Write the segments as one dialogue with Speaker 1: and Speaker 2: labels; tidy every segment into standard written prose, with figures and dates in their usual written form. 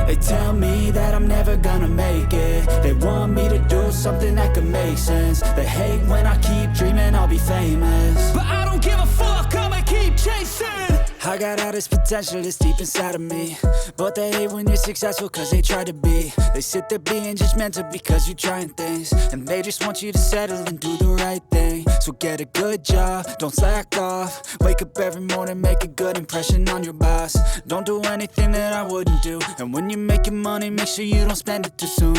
Speaker 1: They tell me that I'm never gonna make it. They want me to do something that could make sense. They hate when I keep dreaming I'll be famous, but I don't give a fuck, I'ma keep chasing. I got all this potential that's deep inside of me, but they hate when you're successful cause they try to be. They sit there being judgmental because you're trying things, and they just want you to settle and do the right thing. So get a good job, don't slack off. Wake up every morning, make a good impression on your boss. Don't do anything that I wouldn't do, and when you're making money, make sure you don't spend it too soon.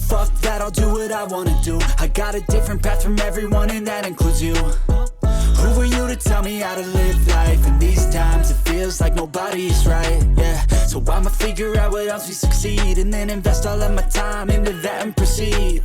Speaker 1: Fuck that, I'll do what I wanna do. I got a different path from everyone, and that includes you. Who are you to tell me how to live life? In these times it feels like nobody is right, yeah. So I'ma figure out what else we succeed, and then invest all of my time into that and proceed.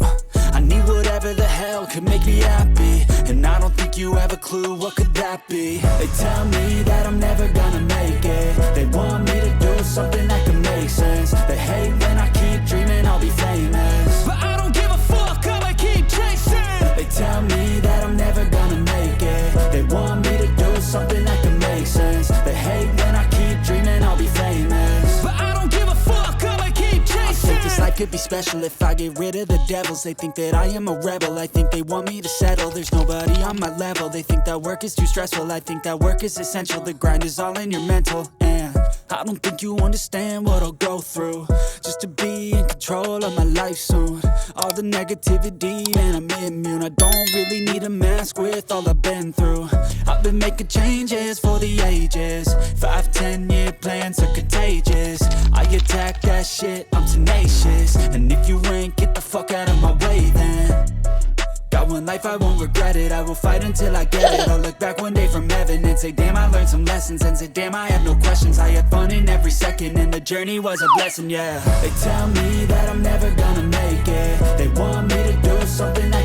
Speaker 1: I need whatever the hell could make me happy, and I don't think you have a clue what could that be. They tell me that I'm never gonna make it. They want me to do something that could make sense. They hate when I keep dreaming I'll be famous, but I don't give a fuck, I'ma keep chasing. They tell me that I'm never gonna make it. They want me to do something that can make sense. They hate when I keep dreaming I'll be famous, but I don't give a fuck, I'ma keep chasing. I think this life could be special if I get rid of the devils. They think that I am a rebel, I think they want me to settle. There's nobody on my level. They think that work is too stressful, I think that work is essential. The grind is all in your mental, and I don't think you understand what I'll go through just to be in control of my life soon. All the negativity, man, I'm immune. I don't really need a mask with all I've been through. I've been making changes for the ages. 5-10 year plans are contagious. I attack that shit, I'm tenacious. And if you ain't, get the fuck out of my way then. Got one life, I won't regret it. I will fight until I get it. I'll look back one day from heaven and say, damn, I learned some lessons. And say, damn, I had no questions. I had fun in every second, and the journey was a blessing, yeah. They tell me that I'm never gonna make it. They want me to do something that